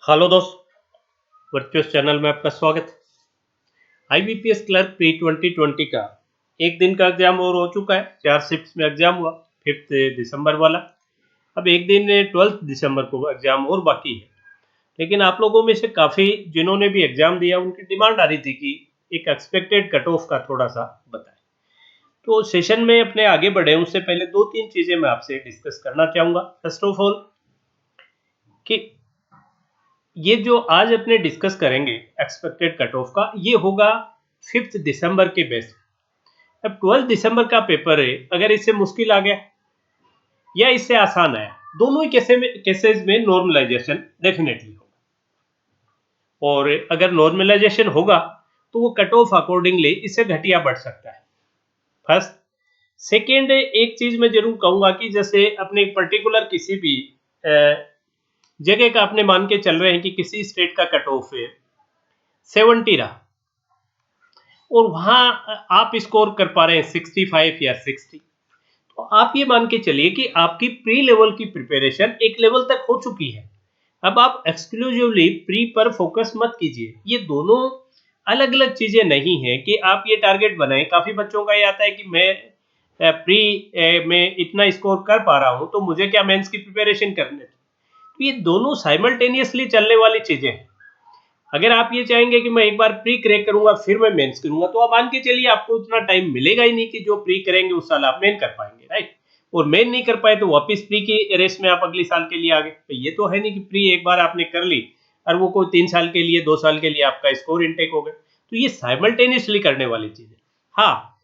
Hello दोस्त, virtuous channel में आपका स्वागत है। आईबीपीएस क्लर्क प्री 2020 का एक दिन का एग्जाम और हो चुका है। 4 शिफ्ट्स में एग्जाम हुआ, 5 दिसंबर वाला। अब एक दिन 12 दिसंबर को एग्जाम और बाकी है। लेकिन आप लोगों में से काफ़ी जिन्होंने भी एग्जाम दिया उनकी डिमांड आ रही थी कि एक एक्सपेक्टेड कट ऑफ का थोड़ा सा बताएं। तो सेशन में अपने आगे बढ़े उससे पहले 2-3 चीज़ें मैं आपसे डिस्कस करना चाहूँगा। फर्स्ट ऑफ ऑल कि ये जो आज अपने डिस्कस करेंगे एक्सपेक्टेड कट ऑफ का, ये होगा 5 दिसंबर के बेस। अब 12 दिसंबर का पेपर है, अगर इससे मुश्किल आ गया या इससे आसान आया, दोनों ही केसेस में नॉर्मलाइजेशन डेफिनेटली होगा। और अगर नॉर्मलाइजेशन होगा तो वो कट ऑफ अकॉर्डिंगली इससे घटिया बढ़ सकता है। फर्स्ट। सेकेंड, एक चीज मैं जरूर कहूंगा कि जैसे अपने पर्टिकुलर किसी भी जगह का आपने मान के चल रहे हैं कि किसी स्टेट का कट ऑफ है 70 रहा और वहां आप स्कोर कर पा रहे हैं 65 या 60, तो आप ये मान के चलिए कि आपकी प्री लेवल की प्रिपरेशन एक लेवल तक हो चुकी है। अब आप एक्सक्लूसिवली प्री पर फोकस मत कीजिए। ये दोनों अलग अलग चीजें नहीं है कि आप ये टारगेट बनाएं। काफी बच्चों का ये आता है कि मैं प्री में इतना स्कोर कर पा रहा हूं तो मुझे क्या मेंस की प्रिपरेशन करने। तो ये दोनों साइमल्टेनियसली चलने वाली चीजें हैं। अगर आप ये चाहेंगे कि मैं एक बार प्री क्रैक करूंगा फिर मैं मेंस करूंगा, तो आप मान के चलिए आपको उतना टाइम मिलेगा ही नहीं कि जो प्री करेंगे उस साल आप मेन कर पाएंगे, राइट। और मेन नहीं कर पाए तो वापस प्री की रेस में आप अगले साल के लिए आ गए। तो ये तो है नहीं कि प्री एक बार आपने कर ली और वो कोई 3 साल के लिए 2 साल के लिए आपका स्कोर इनटेक हो गया। तो ये साइमल्टेनियसली करने वाली चीज है। हाँ,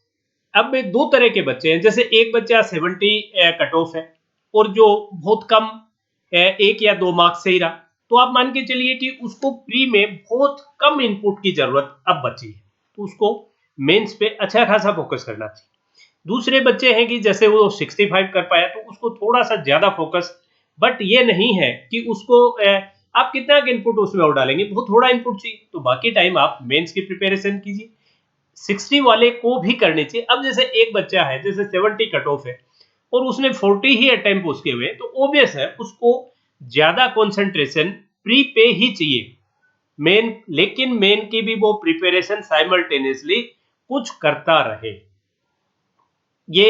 अब 2 तरह के बच्चे हैं। जैसे एक बच्चा 70 कट ऑफ है और जो बहुत कम 1 या 2 मार्क्स से ही रहा, तो आप मान के चलिए कि उसको प्री में बहुत कम इनपुट की जरूरत अब बची है, तो उसको मेंस पे अच्छा खासा फोकस करना चाहिए। दूसरे बच्चे हैं कि जैसे वो 65 कर पाया तो उसको थोड़ा सा ज्यादा फोकस, बट ये नहीं है कि उसको आप कितना इनपुट उसमें और डालेंगे, वो थोड़ा इनपुट चाहिए तो बाकी टाइम आप मेंस की प्रिपरेशन कीजिए। 60 वाले को भी करनी चाहिए। अब जैसे एक बच्चा है जैसे 70 कट ऑफ है और उसने 40 ही अटेम्प्ट उसके हुए, तो ऑब्वियस है उसको ज्यादा कंसंट्रेशन प्री पे ही चाहिए मेन, लेकिन मेन की भी वो प्रिपरेशन साइमल्टेनियसली कुछ करता रहे। ये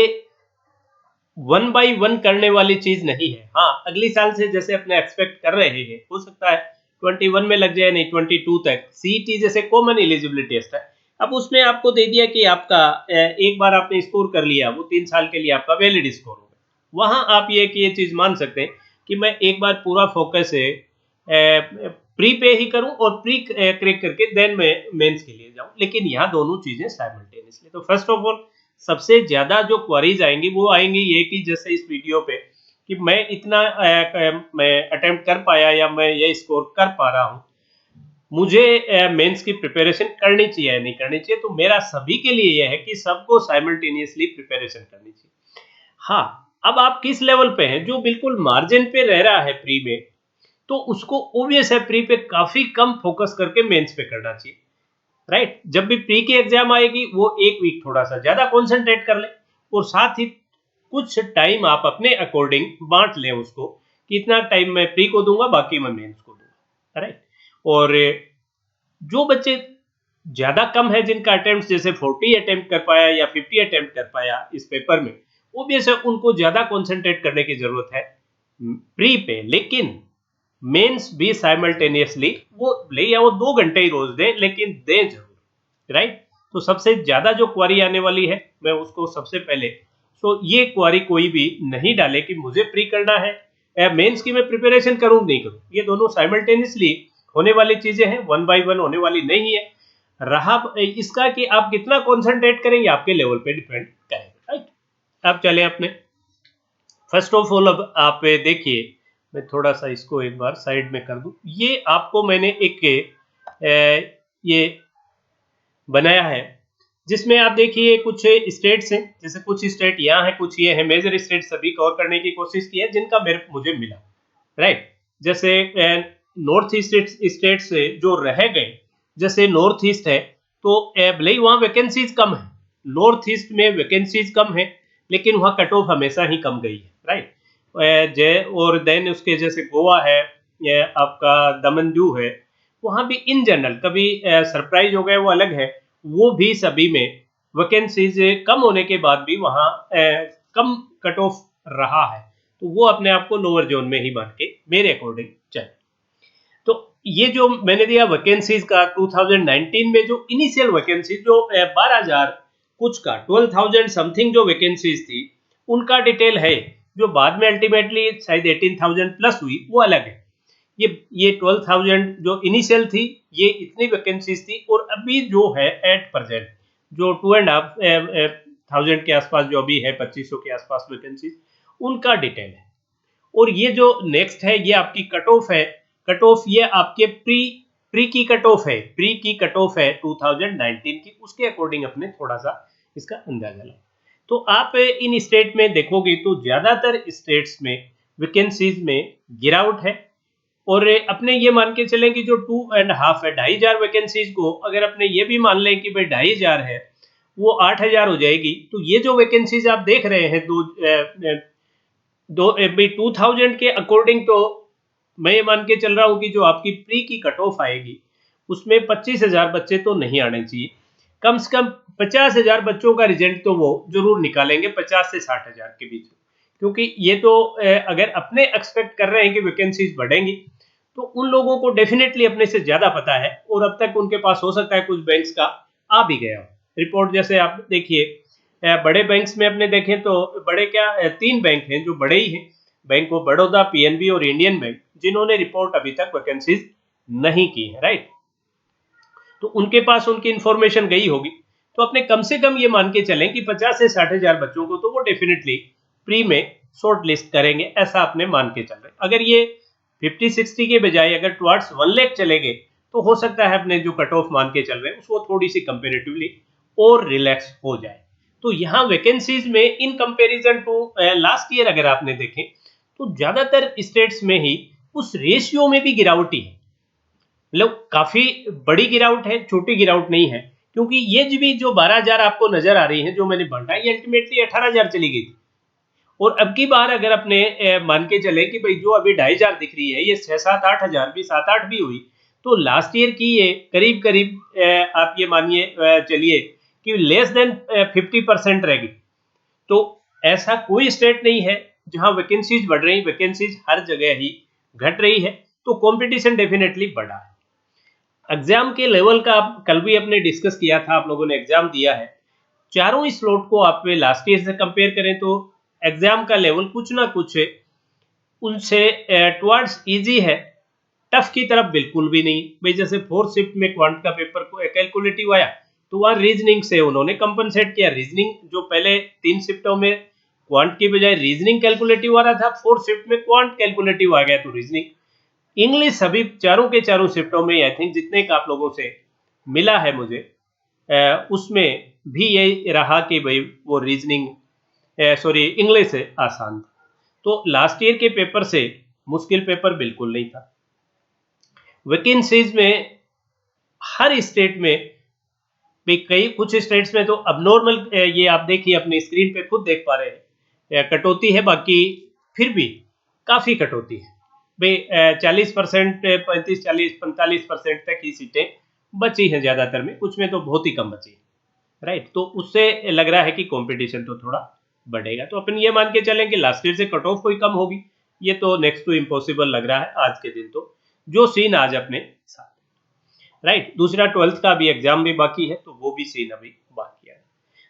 1 बाय 1 करने वाली चीज नहीं है। हाँ, अगली साल से जैसे अपने एक्सपेक्ट कर रहे हैं, हो सकता है 21 में लग जाए, नहीं 22 तक। सीईटी जैसे कॉमन एलिजिबिलिटी टेस्ट है, अब उसने आपको दे दिया कि आपका एक बार आपने स्कोर कर लिया, वो 3 साल के लिए आपका वैलिड स्कोर होगा। वहां आप ये चीज मान सकते हैं कि मैं एक बार पूरा फोकस है प्री पे ही करूं और प्री क्रैक करके देन मैं मेंस के लिए जाऊं, लेकिन यहाँ दोनों चीजें साइमल्टेनियसली। तो फर्स्ट ऑफ ऑल सबसे ज्यादा जो क्वेरीज आएंगी वो आएंगी ये कि जैसे इस वीडियो पे कि मैं इतना मैं अटेम्प्ट कर पाया या मैं ये स्कोर कर पा रहा हूँ, मुझे मेंस की प्रिपरेशन करनी चाहिए या नहीं करनी चाहिए। तो मेरा सभी के लिए यह है कि सबको साइमल्टेनियसली प्रिपरेशन करनी चाहिए। हाँ, अब आप किस लेवल पे हैं, जो बिल्कुल मार्जिन पे रह रहा है प्री में, तो उसको ओबियस है प्री पे काफी कम फोकस करके मेंस पे करना चाहिए, राइट। जब भी प्री की एग्जाम आएगी वो एक वीक थोड़ा सा ज्यादा कॉन्सेंट्रेट कर ले और साथ ही कुछ टाइम आप अपने अकॉर्डिंग बांट लें उसको कि इतना टाइम मैं प्री को दूंगा, बाकी मैं मेंस को दूंगा, राइट। और जो बच्चे ज्यादा कम है जिनका अटेम्प्ट जैसे 40 अटेम्प्ट कर पाया या 50 अटेम्प्ट कर पाया इस पेपर में, ओबियस है उनको ज्यादा कॉन्सेंट्रेट करने की जरूरत है प्री पे, लेकिन मेंस भी साइमल्टेनियसली वो ले या वो 2 घंटे ही रोज दें, लेकिन दें जरूर, राइट। तो सबसे ज्यादा जो क्वारी आने वाली है मैं उसको सबसे पहले, तो ये क्वारी कोई भी नहीं डाले कि मुझे प्री करना है, मेंस की मैं प्रिपरेशन करूं नहीं करूं। ये दोनों साइमल्टेनियसली होने वाली चीजें हैं, 1 बाय 1 होने वाली नहीं है। रहा इसका कि आप कितना कॉन्सेंट्रेट करेंगे आपके लेवल पे डिपेंड करेगा, राइट। अब चले अपने फर्स्ट ऑफ ऑल, अब आप देखिए, मैं थोड़ा सा इसको एक बार साइड में कर दूं। ये आपको मैंने एक ये बनाया है जिसमें आप देखिए कुछ स्टेट्स हैं, जैसे कुछ स्टेट यहाँ है, कुछ ये है। मेजर स्टेट सभी कवर करने की कोशिश की है जिनका मेरे मुझे मिला, राइट। जैसे नॉर्थ ईस्ट स्टेट से जो रह गए, जैसे नॉर्थ ईस्ट है तो भले ही वहाँ वैकेंसीज कम है, नॉर्थ ईस्ट में वैकेंसीज कम है, लेकिन वहाँ कट ऑफ हमेशा ही कम गई है, राइट। जय और देन उसके जैसे गोवा है, आपका दमन दीव है, वहाँ भी इन जनरल कभी सरप्राइज हो गए वो अलग है, वो भी सभी में वैकेंसीज कम होने के बाद भी वहाँ कम कट ऑफ रहा है, तो वो अपने आप को लोअर जोन में ही मान के मेरे अकॉर्डिंग चले। तो ये जो मैंने दिया वैकेंसीज का 2019 में जो इनिशियल वैकेंसी जो 12,000 कुछ का 12,000 समथिंग जो वैकेंसीज थी उनका डिटेल है, जो बाद में अल्टीमेटली शायद 18,000 प्लस हुई वो अलग है। ये 12,000 जो इनिशियल थी ये इतनी वैकेंसीज थी, और अभी जो है एट प्रेजेंट जो 2,500 के आसपास जो अभी है 2500 के आसपास वैकेंसीज उनका डिटेल है। और ये जो नेक्स्ट है ये आपकी कट ऑफ है, कट ऑफ ये आपके प्री की कट ऑफ है, प्री की कट ऑफ है 2019 की, उसके अकॉर्डिंग अपने थोड़ा सा इसका अंदाजा लगाओ। तो आप इन स्टेट में देखोगे तो ज्यादातर स्टेट्स में वैकेंसीज में गिरावट है, और अपने ये मान के चलें कि जो 2.5 है 2,500 वैकेंसीज को अगर अपने ये भी मान लें कि भाई 2,500 है वो 8,000 हो जाएगी, तो ये जो वैकेंसीज आप देख रहे हैं 2,000 के अकॉर्डिंग, तो मैं ये मान के चल रहा हूँ कि जो आपकी प्री की कट ऑफ आएगी उसमें 25,000 बच्चे तो नहीं आने चाहिए, कम से कम 50,000 बच्चों का रिजल्ट तो वो जरूर निकालेंगे 50 से 60,000 के बीच, क्योंकि ये तो अगर अपने एक्सपेक्ट कर रहे हैं कि वैकेंसीज बढ़ेंगी तो उन लोगों को डेफिनेटली अपने से ज्यादा पता है, और अब तक उनके पास हो सकता है कुछ बैंक्स का आ भी गया हो रिपोर्ट। जैसे आप देखिए बड़े बैंक्स में अपने देखें तो बड़े क्या 3 बैंक हैं जो बड़े ही हैं, बैंक ऑफ बड़ौदा, पीएनबी और इंडियन बैंक, जिन्होंने रिपोर्ट अभी तक वैकेंसीज नहीं की है, राइट। तो उनके पास उनकी इंफॉर्मेशन गई होगी, तो अपने कम से कम ये मान के चलें कि 50 से 60,000 बच्चों को तो वो डेफिनेटली प्री में शॉर्ट लिस्ट करेंगे, ऐसा अपने मान के चल रहे हैं। अगर ये 50-60 के बजाय अगर टुवर्ड्स 1 लाख चले गए तो हो सकता है अपने जो कट ऑफ मान के चल रहे हैं उसको थोड़ी सी कंपेरेटिवली और रिलैक्स हो जाए। तो यहाँ वैकेंसीज में in comparison to last year अगर आपने देखें तो ज्यादातर स्टेट्स में ही उस रेशियो में भी गिरावट ही है, मतलब काफी बड़ी गिरावट है, छोटी गिरावट नहीं है, क्योंकि ये भी जो 12,000 आपको नजर आ रही है जो मैंने बांटा, ये अल्टीमेटली 18,000 चली गई थी। और अब की बार अगर अपने मान के चले कि भाई जो अभी 2,500 दिख रही है ये 6-7-8,000 भी 7-8 भी हुई, तो लास्ट ईयर की ये करीब करीब आप ये मानिए चलिए कि लेस देन 50% रहेगी। तो ऐसा कोई स्टेट नहीं है जहां वैकेंसीज बढ़ रही, वैकेंसीज हर जगह ही घट रही है, तो कंपटीशन डेफिनेटली बढ़ा है। एग्जाम के लेवल का आप कल भी अपने डिस्कस किया था, आप लोगों ने एग्जाम दिया है, चारों ही स्लॉट को आप लास्ट ईयर से कंपेयर करें तो एग्जाम का लेवल कुछ ना कुछ उनसे टुवर्ड्स इजी है, टफ की तरफ बिल्कुल भी नहीं भाई। जैसे 4th शिफ्ट में क्वांट का पेपर को कैलकुलेटिव आया तो वहां रीजनिंग से उन्होंने कंपनसेट किया, रीजनिंग जो पहले 3 शिफ्टों में क्वांट की बजाय रीजनिंग कैलकुलेटिव आ रहा था, 4th शिफ्ट में क्वांट कैलकुलेटिव आ गया, तो रीजनिंग इंग्लिश सभी चारों के चारों शिफ्टों में आई थिंक जितने का आप लोगों से मिला है मुझे उसमें भी यही रहा कि भाई वो रीजनिंग सॉरी इंग्लिश से आसान था। तो लास्ट ईयर के पेपर से मुश्किल पेपर बिल्कुल नहीं था। वैकेंसीज में हर स्टेट में भी कई कुछ स्टेट्स में तो अबनॉर्मल, ये आप देखिए अपनी स्क्रीन पे खुद देख पा रहे हैं कटौती है, बाकी फिर भी काफी कटौती है भाई। 40%, 35, 40, 45% तक ही सीटें बची हैं ज्यादातर में, कुछ में तो बहुत ही कम बची है, राइट। तो उससे लग रहा है कि कंपटीशन तो थोड़ा बढ़ेगा। तो अपन ये मान के चलें कि लास्ट ईयर से कट ऑफ कोई कम होगी, ये तो नेक्स्ट टू इम्पॉसिबल लग रहा है आज के दिन, तो जो सीन आज अपने साथ, राइट। दूसरा 12th का भी एग्जाम भी बाकी है, तो वो भी सीन अभी बाकी है।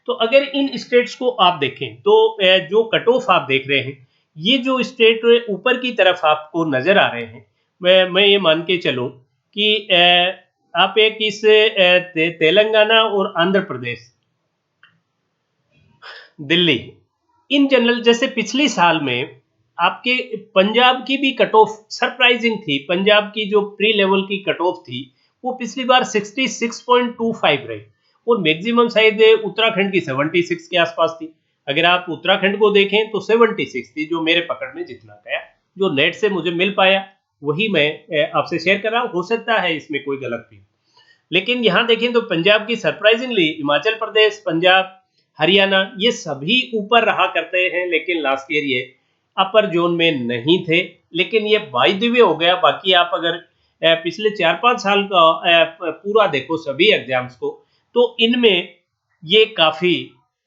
तो अगर इन स्टेट्स को आप देखें तो जो कट ऑफ आप देख रहे हैं, ये जो स्टेट ऊपर की तरफ आपको नजर आ रहे हैं, मैं ये मान के चलूं कि आप एक इस तेलंगाना और आंध्र प्रदेश, दिल्ली, इन जनरल जैसे पिछली साल में आपके पंजाब की भी कट ऑफ सरप्राइजिंग थी। पंजाब की जो प्री लेवल की कट ऑफ थी वो पिछली बार 66.25 रही, और मैक्सिमम शायद उत्तराखंड की 76 के आसपास थी। अगर आप उत्तराखंड को देखें तो 76 थी, जो मेरे पकड़ में जितना गया, जो नेट से मुझे मिल पाया वही मैं आपसे शेयर कर रहा हूँ, हो सकता है इसमें कोई गलत भी। लेकिन यहाँ देखें तो पंजाब की सरप्राइजिंगली हिमाचल प्रदेश, पंजाब, हरियाणा ये सभी ऊपर रहा करते हैं, लेकिन लास्ट ईयर ये अपर जोन में नहीं थे, लेकिन ये बाय द वे हो गया। बाकी आप अगर पिछले 4-5 साल का पूरा देखो सभी एग्जाम्स को, तो इनमें ये काफ़ी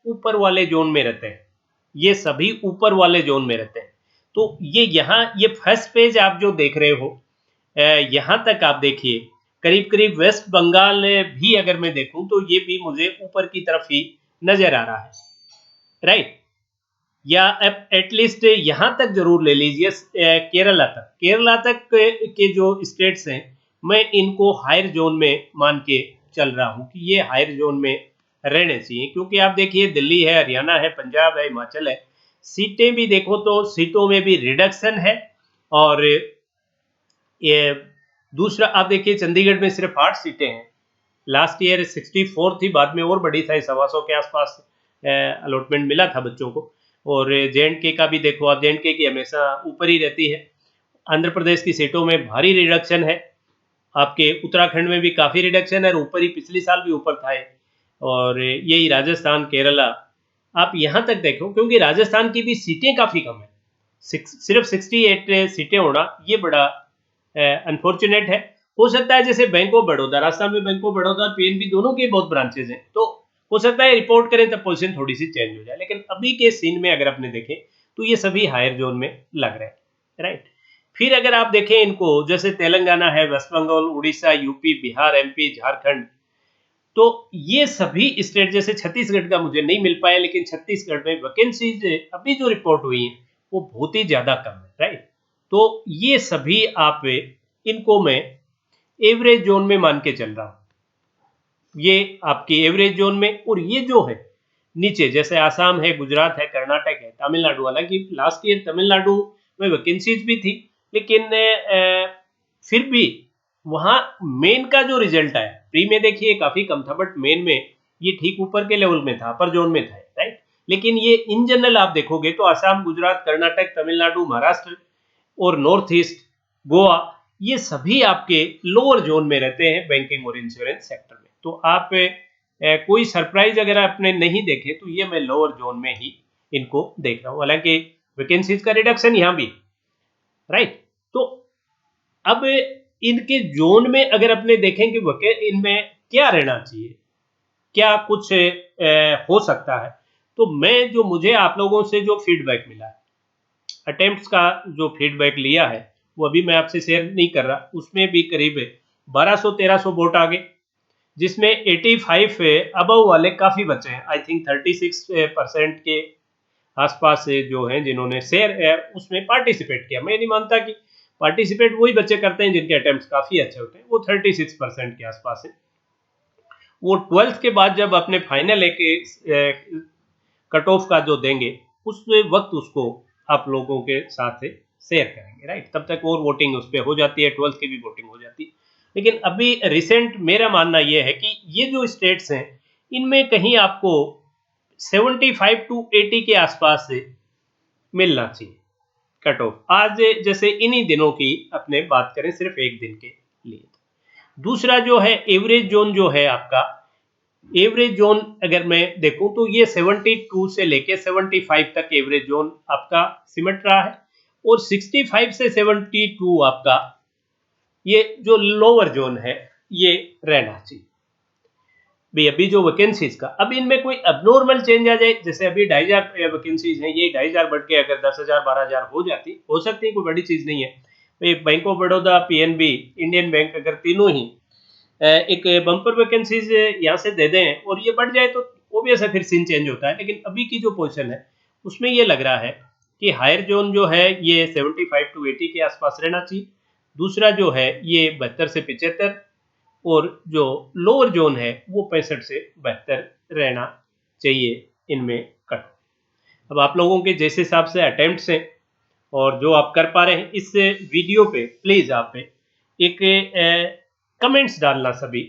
ऊपर वाले जोन में रहते हैं। ये सभी ऊपर वाले जोन में रहते हैं। तो ये यहाँ ये फर्स्ट पेज आप जो देख रहे हो, यहाँ तक आप देखिए, करीब-करीब वेस्ट बंगाल भी अगर मैं देखूँ तो ये भी मुझे ऊपर की तरफ ही नज़र आ रहा है, राइट? या एटलीस्ट यहाँ तक जरूर ले लीजिए, केरला तक के जो स्टेट्स हैं, मैं इनको हायर जोन में मान के चल रहा हूँ कि ये हायर जोन में रहने चाहिए। क्योंकि आप देखिए दिल्ली है, हरियाणा है, पंजाब है, हिमाचल है, सीटें भी देखो तो सीटों में भी रिडक्शन है। और ये दूसरा आप देखिए चंडीगढ़ में सिर्फ 8 सीटें हैं। लास्ट ईयर 64 थी, बाद में और बढ़ी था, 125 के आसपास अलॉटमेंट मिला था बच्चों को। और जे.एंड.के का भी देखो आप, जे.एंड.के की हमेशा ऊपर ही रहती है। आंध्र प्रदेश की सीटों में भारी रिडक्शन है, आपके उत्तराखंड में भी काफ़ी रिडक्शन है, और ऊपर ही पिछले साल भी ऊपर था। और यही राजस्थान, केरला, आप यहाँ तक देखो, क्योंकि राजस्थान की भी सीटें काफ़ी कम है, सिर्फ 68 सीटें होना ये बड़ा अनफॉर्चुनेट है। हो सकता है जैसे बैंक ऑफ बड़ौदा, राजस्थान में बैंक ऑफ बड़ौदा और पीएनबी दोनों के बहुत ब्रांचेज हैं, तो हो सकता है रिपोर्ट करें तब पोजीशन थोड़ी सी चेंज हो जाए। लेकिन अभी के सीन में अगर आपने देखें तो ये सभी हायर जोन में लग रहे हैं, राइट? फिर अगर आप देखें इनको, जैसे तेलंगाना है, West Bengal, Orissa, UP, Bihar, MP, Jharkhand, तो ये सभी स्टेट, जैसे छत्तीसगढ़ का मुझे नहीं मिल पाया, लेकिन छत्तीसगढ़ में वैकेंसीज अभी जो रिपोर्ट हुई है वो बहुत ही ज्यादा कम है, राइट? तो ये सभी आप इनको मैं एवरेज जोन में मान के चल रहा हूं, ये आपकी एवरेज जोन में। और ये जो है नीचे, जैसे आसाम है, गुजरात है, कर्नाटक है, तमिलनाडु, हालांकि लास्ट ईयर तमिलनाडु में वैकेंसीज भी थी, लेकिन फिर भी वहां मेन का जो रिजल्ट आया, प्री में देखिए काफी कम था, बट मेन में ये ठीक ऊपर के लेवल में था, अपर जोन में था, राइट? लेकिन ये इन जनरल आप देखोगे तो आसाम, गुजरात, कर्नाटक, तमिलनाडु, महाराष्ट्र और नॉर्थ ईस्ट, गोवा, ये सभी आपके लोअर जोन में रहते हैं बैंकिंग और इंश्योरेंस सेक्टर में। तो आप कोई सरप्राइज अगर आपने नहीं देखे तो ये मैं लोअर जोन में ही इनको देख रहा हूँ। हालांकि वैकेंसीज का रिडक्शन यहाँ भी, राइट? तो अब इनके जोन में अगर अपने देखें कि इनमें क्या रहना चाहिए, क्या कुछ हो सकता है, तो मैं जो मुझे आप लोगों से जो फीडबैक मिला है, अटेम्प्ट्स का जो फीडबैक लिया है, वो अभी मैं आपसे शेयर नहीं कर रहा, उसमें भी करीब 1200-1300 वोट आ गए, जिसमें 85 अबव वाले काफ़ी बचे हैं। आई थिंक 36% के आसपास से जो हैं जिन्होंने शेयर उसमें पार्टिसिपेट किया। मैं नहीं मानता कि पार्टिसिपेट वही बच्चे करते हैं जिनके अटेम्प्ट्स काफ़ी अच्छे होते हैं, वो 36% के आसपास है। वो 12th के बाद जब अपने फाइनल एक कट ऑफ का जो देंगे, उस वक्त उसको आप लोगों के साथ शेयर करेंगे, राइट? तब तक और वोटिंग उस पर हो जाती है, 12th की भी वोटिंग हो जाती है। लेकिन अभी रिसेंट मेरा मानना यह है कि ये जो स्टेट्स हैं, इनमें कहीं आपको 75 to 80 के आसपास से मिलना चाहिए कट ऑफ। आज जैसे इन्हीं दिनों की अपने बात करें, सिर्फ एक दिन के लिए। दूसरा जो है एवरेज जोन जो है आपका, एवरेज जोन अगर मैं देखूं तो ये 72 से लेके 75 तक एवरेज जोन आपका सिमट रहा है, और 65 से 72 आपका ये जो लोअर जोन है ये रहना चाहिए। भाई अभी जो वैकेंसीज का, अब इनमें कोई अबनॉर्मल चेंज आ जाए, जैसे अभी 2500 वैकेंसीज हैं, ये 2500 बढ़ के अगर 10,000 12,000 हो सकती है, कोई बड़ी चीज नहीं है। भाई bank of Baroda, PNB, Indian bank, अगर तीनों ही एक बम्पर वैकेंसीज यहाँ से दे दें और ये बढ़ जाए तो ओबियस है, फिर सीन चेंज होता है। लेकिन अभी की जो पोजीशन है उसमें ये लग रहा है कि हायर जोन जो है ये 75 to 80 के आसपास रहना चाहिए। दूसरा जो है ये 72 से 75, और जो लोअर जोन है वो 65 से 72 रहना चाहिए इनमें कट। अब आप लोगों के जैसे हिसाब से अटेम्प्ट्स हैं और जो आप कर पा रहे हैं, इस वीडियो पे प्लीज़ आप एक कमेंट्स डालना सभी।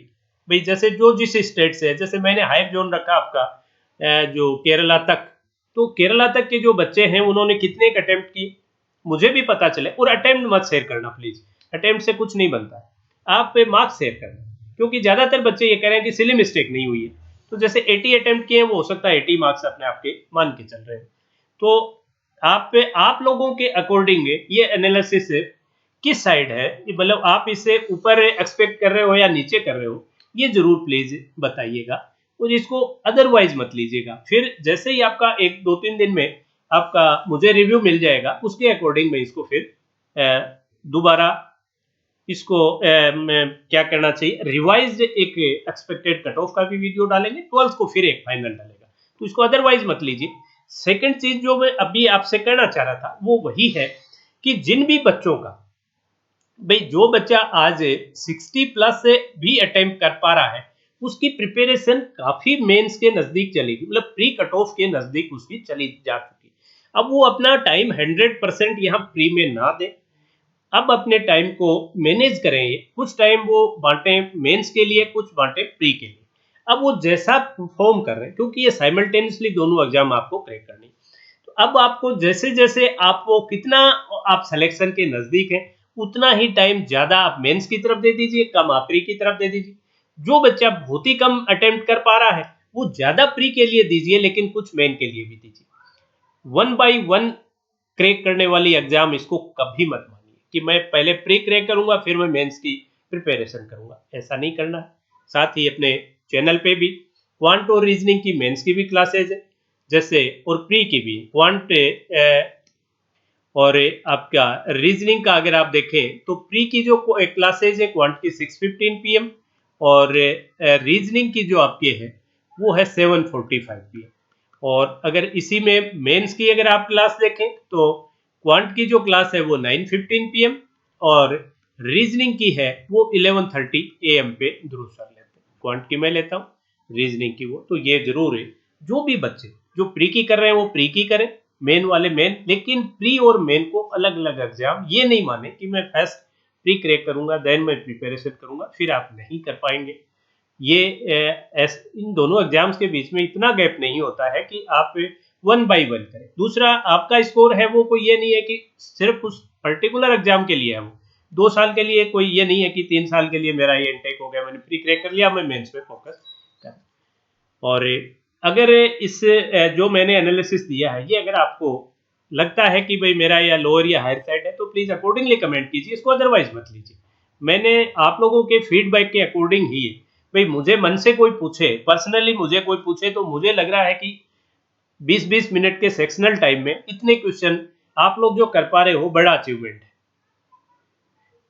भाई जैसे जो जिस स्टेट से है, जैसे मैंने हायर जोन रखा आपका जो केरला तक, तो केरला तक के जो बच्चे हैं उन्होंने कितने अटेम्प्ट किए मुझे भी पता चले। और अटेम्प्ट मत शेयर करना प्लीज़, अटेम्प्ट से कुछ नहीं बनता है, आप मार्क्स शेयर करना, क्योंकि ज़्यादातर बच्चे ये कह रहे हैं कि सिली मिस्टेक नहीं हुई है। तो जैसे 80 अटेम्प्ट किए हैं, वो हो सकता है 80 मार्क्स अपने आप के मान के चल रहे हैं। तो आप लोगों के अकॉर्डिंग ये एनालिसिस किस साइड है, मतलब आप इसे ऊपर एक्सपेक्ट कर रहे हो या नीचे कर रहे हो, ये जरूर प्लीज बताइएगा और इसको अदरवाइज मत लीजिएगा। फिर जैसे ही आपका 1-2-3 दिन में आपका मुझे रिव्यू मिल जाएगा, उसके अकॉर्डिंग मैं इसको फिर दोबारा इसको क्या करना चाहिए, रिवाइज्ड एक एक्सपेक्टेड कट ऑफ का भी वीडियो डालेंगे, 12th को फिर एक फाइनल डालेगा, तो इसको अदरवाइज मत लीजिए। सेकंड चीज जो मैं अभी आपसे कहना चाह रहा था वो वही है कि जिन भी बच्चों का, भाई जो बच्चा आज 60 प्लस से भी अटेम्प्ट कर पा रहा है, उसकी प्रिपरेशन काफी मेंस के नजदीक चली गई, मतलब प्री कट ऑफ के नजदीक उसकी चली जा चुकी। अब वो अपना टाइम 100% यहाँ प्री में ना दे, अब अपने टाइम को मैनेज करें, कुछ टाइम वो बांटे मेंस के लिए, कुछ बांटे प्री के लिए। अब वो जैसा परफॉर्म कर रहे हैं, क्योंकि ये साइमल्टेनियसली दोनों एग्जाम आपको क्रैक करनी, तो अब आपको जैसे जैसे आप वो कितना आप सिलेक्शन के नजदीक हैं, उतना ही टाइम ज्यादा आप मेंस की तरफ दे दीजिए, कम आप प्री की तरफ दे दीजिए। जो बच्चा बहुत ही कम अटेम्प्ट कर पा रहा है वो ज्यादा प्री के लिए दीजिए, लेकिन कुछ मेन के लिए भी दीजिए। 1 बाय 1 क्रैक करने वाली एग्जाम इसको कभी मत मानिए कि मैं पहले प्री क्रैक करूंगा फिर मैं मेंस की प्रिपरेशन करूंगा, ऐसा नहीं करना है। साथ ही अपने चैनल पे भी क्वांट और रीजनिंग की मेंस की भी क्लासेज है, जैसे और प्री की भी क्वांट और आपका रीजनिंग का अगर आप देखें तो प्री की जो क्लासेज है क्वांट की 6:15 PM और रीजनिंग की जो आपकी है वो है 7:45 PM। और अगर इसी में मेंस की अगर आप क्लास देखें तो क्वांट की जो क्लास है वो 9:15 PM और रीजनिंग की है वो 11:30 AM पे ध्रुव सर लेते हैं। क्वांट की मैं लेता हूँ, रीजनिंग की वो। तो ये जरूर है जो भी बच्चे जो प्री की कर रहे हैं वो प्री की करें, मेन वाले मेन, लेकिन प्री और मेन को अलग अलग एग्जाम, ये नहीं माने कि मैं फर्स्ट प्री क्रैक करूंगा देन मैं प्रिपरेशन करूंगा, फिर आप नहीं कर पाएंगे। ये इन दोनों एग्जाम्स के बीच में इतना गैप नहीं होता है कि आप 1 बाय 1 करें। दूसरा आपका स्कोर है वो कोई ये नहीं है कि सिर्फ उस पर्टिकुलर एग्जाम के लिए है, वो 2 साल के लिए, कोई ये नहीं है कि 3 साल के लिए मेरा ये इंटेक हो गया, मैंने प्री क्रैक कर लिया, मैं मेंस पे फोकस कर। और अगर इस जो मैंने एनालिसिस दिया है ये अगर आपको लगता है कि भाई मेरा या लोअर या हायर साइड है तो प्लीज अकॉर्डिंगली कमेंट कीजिए, इसको अदरवाइज मत लीजिए। मैंने आप लोगों के फीडबैक के अकॉर्डिंग ही, भाई मुझे मन से कोई पूछे, पर्सनली मुझे कोई पूछे तो मुझे लग रहा है कि 20-20 मिनट के सेक्शनल टाइम में इतने क्वेश्चन आप लोग जो कर पा रहे हो बड़ा अचीवमेंट है।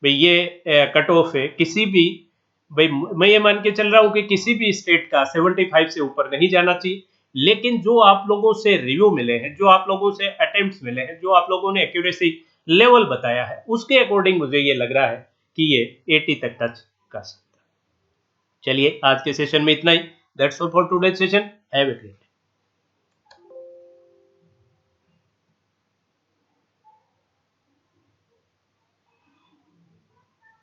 भाई ये कट ऑफ है किसी भी, भाई मैं ये मान के चल रहा हूँ कि किसी भी स्टेट का 75 से ऊपर नहीं जाना चाहिए, लेकिन जो आप लोगों से रिव्यू मिले हैं, जो आप लोगों से अटेम्प्ट्स मिले हैं, जो आप लोगों ने एक्यूरेसी लेवल बताया है, उसके अकॉर्डिंग मुझे ये लग रहा है कि ये 80 तक टच कर सकता है। चलिए आज के सेशन में इतना ही। That's all for today session. Have a great day.